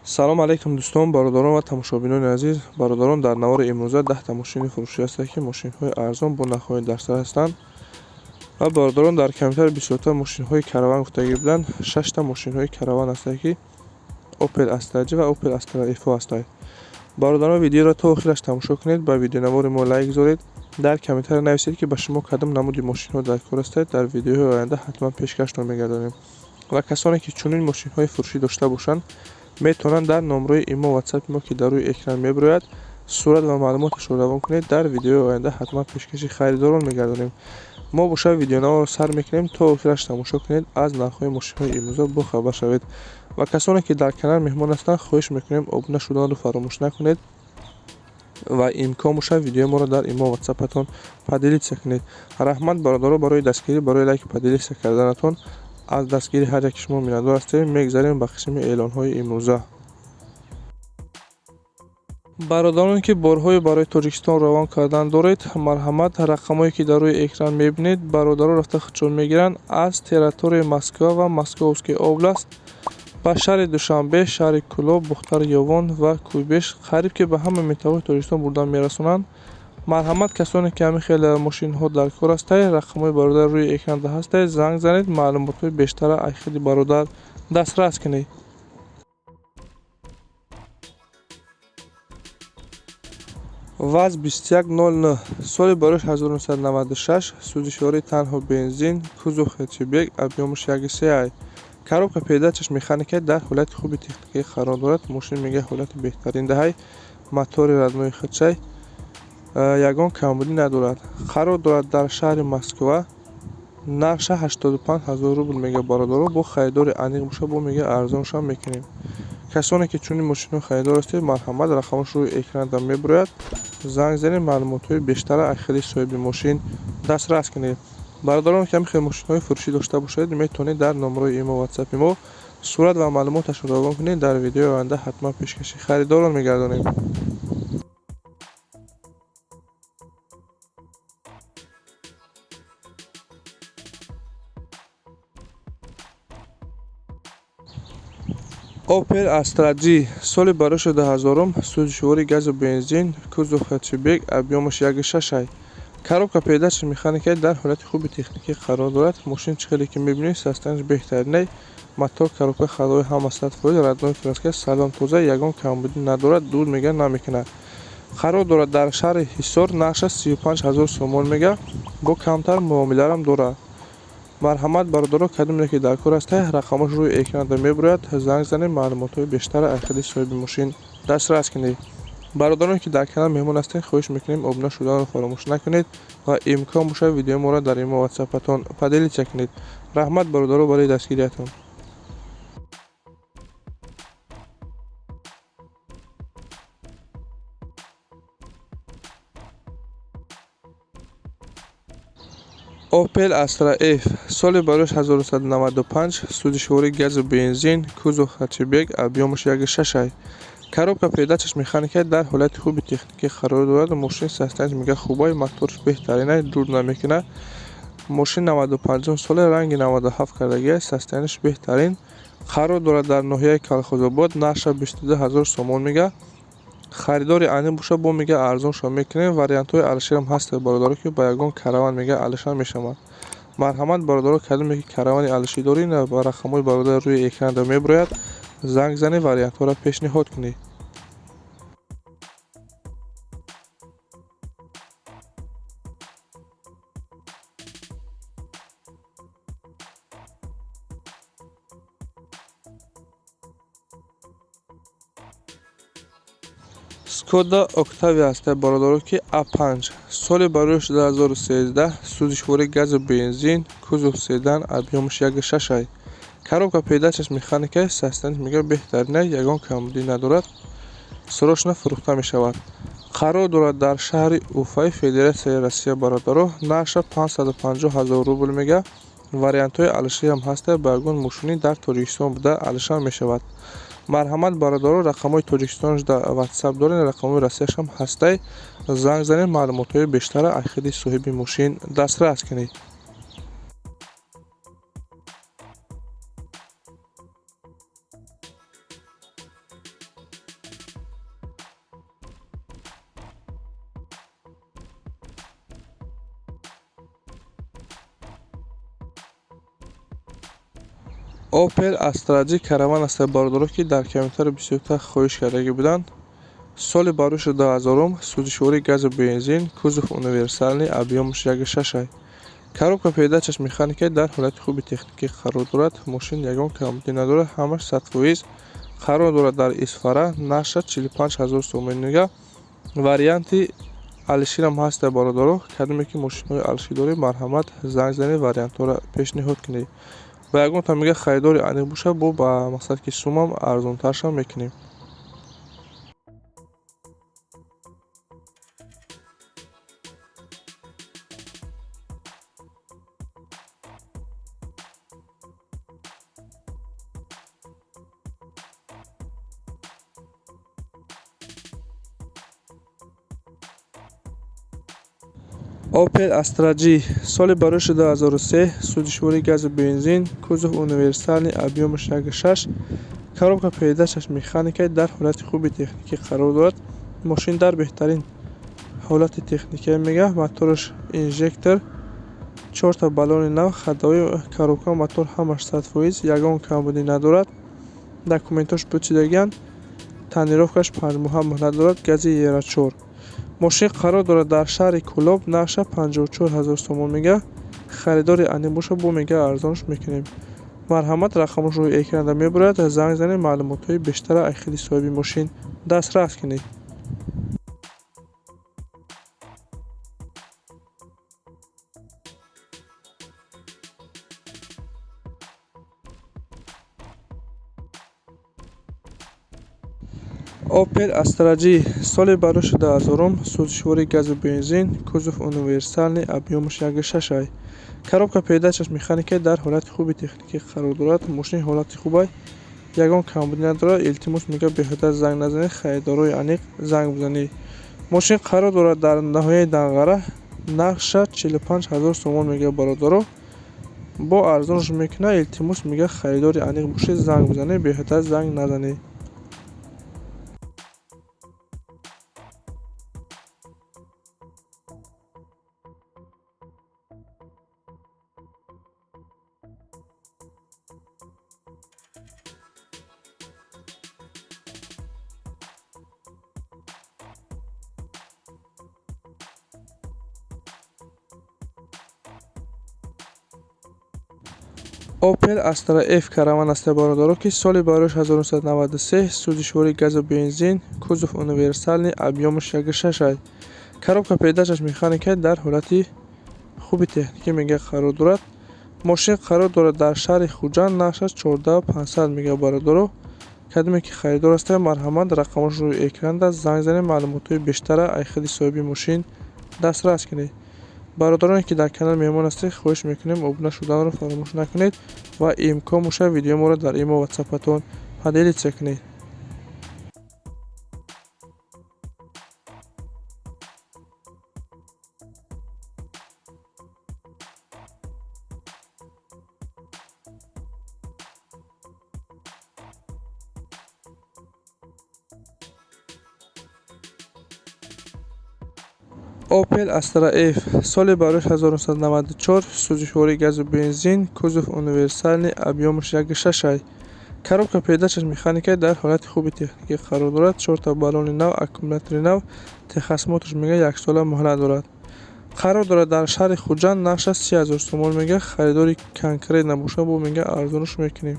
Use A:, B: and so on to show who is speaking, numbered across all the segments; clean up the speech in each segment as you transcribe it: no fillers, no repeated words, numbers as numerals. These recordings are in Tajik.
A: салом алайкум дӯстон, бародарон ва тамошобинони азиз. Бародарон, дар навори имрӯза 10 мошини фурӯшӣ ҳастанд ки мошинҳои арзон бо нархҳои дарсар ҳастанд. ва бародарон, дар камтари 20 мошинҳои караван гуфтагӣ буданд. 6 мошинҳои караван ҳастанд ки Opel Astra G ва Opel Astra F ҳастанд. бародарон, видеоро то охираш тамошо кунед, ба видеонавори мо лайк гузоред, дар комментариё нависед ки ба шумо кадом намуди мошинҳо дар кор ҳастед. Дар видеоҳои оянда ҳатман пешкаштон мегардонем. ва касоне ки чунин мошинҳои фурӯшӣ дошта бошанд, метавонанд дар номрои имо WhatsApp мо ки дар рӯи экран мебурояд сурат ва маълумоташро равон кунед. Дар видеои оянда ҳатман пешкаши харидорон мегардонем. мо боша видеонаворро сар мекунем, то охираш тамошо кунед, аз нархҳои мошинҳои имрӯза бохабар шавед. ва касоне ки дар канал меҳмон ҳастанд, хоҳиш мекунем обуна шуданро фаромӯш накунед ва имкон бошад видеои моро дар имо WhatsApp-атон падилитсия кунед. раҳмат бародаро барои дастгирӣ, барои лайк падилитсия карданатон. аз дастгири ҳар яки шумо миннатдор ҳастем. мегзарем ба қисми эълонҳои имрӯза. бародароне ки борҳои барои Тоҷикистон равон кардан доред, марҳамат, рақамое ки дар рӯи экран мебинед, бародаро рафта худшон мегиранд аз территорияи Москва ва Московский област ба шаҳри Душанбе, шаҳри Кӯлоб, Бухтари Ёвон ва Кӯйбеш қариб ки ба ҳама минтақаҳои Тоҷикистон бурдан мерасонанд. марҳамат, касоне ки ҳамин хеле мошинҳо дар кор ҳастанд, рақамҳои бародар рӯи экранда ҳастанд, занг занед, маълумотҳои бештара аз худи бародар дастрас кунед. ВАЗ 2109 соли барош 1996, сӯзишворӣ танҳо бензин, кузов хэтчбек, объёмаш 1.3. коробка передачаш механикаи дар ҳолати хуби техникӣ қарор дорад. мошин мега ҳолати беҳтарин даҳай, мотори раднои худшай, ягон камбудӣ надорад. қарор дорад дар шаҳри Москва. нарша 85 000 рубл мега бародаро. бо харидори аниқ боша бо мега арзоншам мекунем. касоне ки чунин мошинҳо харидор ҳастед, марҳамат, рақамаш рӯи экранда мебурояд. занг занед, маълумотҳои бештара аз худи соҳиби мошин дастрас кунед. бародарон, ки ҳамин мошинҳои фурӯшӣ дошта бошед, метавонед дар номрои имо WhatsApp мо сурат ва маълумоташро равон кунед. дар видеои оянда ҳатман пешкаши харидорон мегардонем. Opel Astra G соли барош 2000, сӯзишворӣ газу бензин, кузов хэтчбек, объёмаш 1.6. коробка передачаш механикаи дар ҳолати хуби техникӣ қарор дорад. мошин чӣ хеле ки мебинед, состоянияш беҳтаринай. мотор, коробка ходовой ҳама 100%, раднои краска салон тоза, ягон камбудӣ надорад, дуд мега намекунад. қарор дорад дар шаҳри Ҳисор. нақша 35 000 сомон мега, бо камтар муомиларам дорад. марҳамат, бародаро, кадоме ки дар кор ҳастанд, рақамаш рӯи экранда мебурояд. занг занед, маълумотҳои бештара аз худи соҳиби мошин дастрас кунед. бародароне ки дар канал меҳмон ҳастед, хоҳиш мекунем обуна шуданро фаромӯш накунед ва имкон бошад видеои моро дар имо WhatsApp-атон падилитсия кунед. раҳмат бародаро барои дастгириятон. Opel Astra F соли барош 1995, сӯзишворӣ газу бензин, кузов хэтчбек, объёмаш 1.6. коробка передачаш механикаи дар ҳолати хуби техникӣ қарор дорад. мошин состоянияш мега хубай, моториш беҳтаринай, дуд намекунад. мошин 95 соли, ранги 97 кардагиаш, состоянияш беҳтарин. қарор дорад дар ноҳияи Колхозобод. нарша 22 000 сомон мега. харидори аниқ боша бо мега арзоншон мекунем. вариантҳои алиширам ҳастед бародаро ки ба ягон караван мега алишам мешавад. марҳамат, бародаро, кадоме ки каравани алишӣ доред ва рақамҳои бародар рӯи экранда мебурояд, занг занед, вариантҳоро пешниҳод кунед. Skoda Octavia ҳастад бародаро ки A5 соли барош 2013, сӯзишворӣ газу бензин, кузов седан, объёмаш 1.6. коробка передачаш механикаи состоянияш мега беҳтаринай, ягон камбудӣ надорад. срочно фурӯхта мешавад. қарор дорад дар шаҳри Уфаи, Федератсияи Россия бародаро. нарша 550 000 рубл мега. вариантҳои алишиам ҳастанд, ба ягон мошини дар Тоҷикистон буда алишам мешавад. марҳамат, бародаро, рақамҳои Тоҷикистонаш дар WhatsApp доред, рақамҳои Россияшам ҳастай. занг занед, маълумотҳои бештара аз худи соҳиби мошин дастрас кунед. Opel Astra G караван аст бардоро ки дар километр 27 хоҳиш кардагӣ буданд. соли барӯши 2000, сӯзишворӣ газу бензин, кузов универсалӣ, объёмаш 1.6. коробка передачаш механикӣ дар ҳолати хуби техникӣ қарор дорад. Мошин ягон камбудӣ надорад, ҳамаш 100%. қарор дорад дар Исфара, наша 45000 сомон мега. Варианти алиширам ҳаст бародаро. Кадоме ки мошинҳои алишидорӣ марҳамат занг занед вариантҳоро пешниҳод кунед. ва ягон та мега харидори аниқ боша, бо ба мақсад ки суммам арзонтаршам мекунем. Opel Astra G соли барӯши 2003, сӯзишворӣ газу бензин, кузов универсалӣ, объёмаш 1.6. коробка передачаш механикӣ дар ҳолати хуби техникӣ қарор дорад. Мошин дар беҳтарин ҳолати техникӣ мега. Мотораш инжектор, 4 та баллони нав, ходовои коробка мотор ҳамаш 100%, ягон камбудӣ надорад. Документош пӯчидагиянд. Тонировкаш 5 моҳа муҳлат дорад. Гази Euro 4. мошин қарор дорад дар шаҳри Кӯлоб, наша 54000 сомон мега. харидори аниқ боша, бо мега арзонаш мекунем. марҳамат рақамаш рӯи экранда мебурад. занг занед маълумотҳои бештара аз худи соҳиби мошин дастрас кунед. Opel Astra G соли барӯши 2000, сӯзишворӣ газу бензин, кузов универсалӣ, объёмаш 1.6. коробка передачаш механикӣ дар ҳолати хуби техникӣ қарор дорад. мошин ҳолати хубай, ягон камбудӣ надорад. илтимос мега беҳуда занг назанед, харидорои аниқ занг бизанед. мошин қарор дорад дар наҳояи Данғара, нақша 45000 сомон мега бародаро. бо арзонаш мекунад. илтимос мега харидори аниқ бошед, занг бизанед, беҳуда занг назанед. Opel Astra F караван аст бародаро ки соли барӯши 1993, сӯзишворӣ газу бензин, кузов универсалӣ, объёмаш 1.6. коробка передачаш механикӣ дар ҳолати хуби техникӣ мега қарор дорад. мошин қарор дорад дар шаҳри Хуҷанд, наша 14500 мега бародаро. кадоме ки харидор ҳастед, марҳамат рақамаш рӯи экранда занг занед маълумотҳои бештара аз худи соҳиби мошин дастрас кунед. бародароне ки дар канал меҳмон ҳастед, хоҳиш мекунем обуна шуданро фаромӯш накунед ва имкон боша видеоморо дар имо ватсапатон поделитсия кунед. Opel Astra F соли барӯши 1994, сӯзишворӣ газу бензин, кузов универсалӣ, объёмаш 1.6. коробка передачаш механикӣ дар ҳолати хуби техникӣ қарор дорад. 4 та баллони нав, аккумулятори нав, техосмотрш мега 1 сола муҳлат дорад. қарор дорад дар шаҳри Хуҷанд, наша 30000 сомон мега. харидори конкрет набоша, бо мега арзонаш мекунем.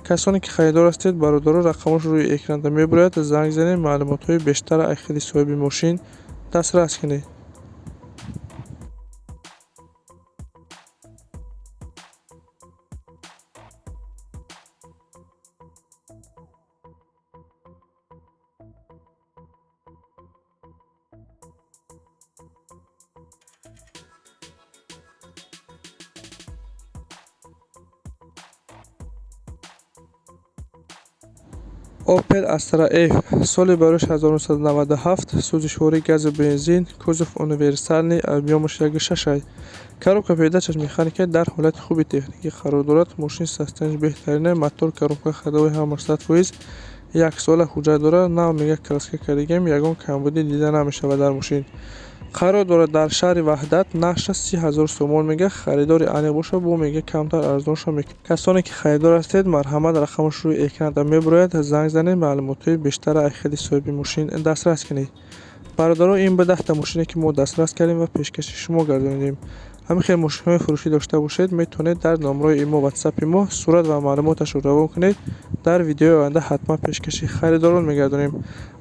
A: касоне ки харидор ҳастед, бародаро рақамаш рӯи экранда мебурад. занг занед маълумотҳои бештара аз худи соҳиби мошин дастрас кунед. Opel Astra F соли барӯши 1997, сӯзишворӣ газу бензин, кузов универсалӣ, объёмаш 1.6. коробка передачаш механикӣ дар ҳолати хуби техникӣ қарор дорад. мошин состоянияш беҳтарин аст. мотор, коробка ходовои ҳамаш 100%, 1 сола ҳуҷҷат дорад. нав мега краска кардагиам, ягон камбудӣ дида намешавад дар мошин. қарор дорад дар шаҳри Ваҳдат нақша 30,000 сомон мега. Харидори аниқ боша бо мега камтар арзонша мекунад. Касоне ки харидор ҳастед, марҳамат рақамаш рӯи экран мебурояд. Занг занед, маълумотҳои бештара аз ходи соҳиби мошин дастрас кунед. бародаро, ин ба 10 та мошине ки мо дастрас кардем ва пешкаши шумо гардонидем. ҳамин хел мошинҳои фурӯшӣ дошта бошед, метавонед дар номарои имо ватсапи мо сурат ва маълумоташро равон кунед. Дар видеои оянда ҳатман пешкаши харидорон мегардонем.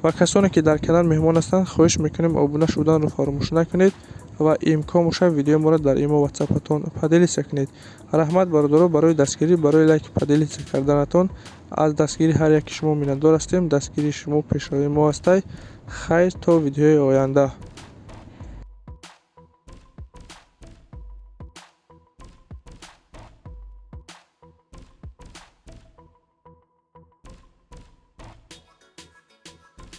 A: ва касоне ки дар канал меҳмон ҳастанд, хоҳиш мекунем обуна шуданро фаромӯш накунед ва имкон бошад видеои моро дар имо ватсапатон поделиса кунед. раҳмат бародаро, барои дастгирӣ, барои лайк поделиса карданатон. аз дастгири ҳар яки шумо миннатдор ҳастем. Дастгирии шумо пешрави мо ҳастай. хайр то видеои оянда.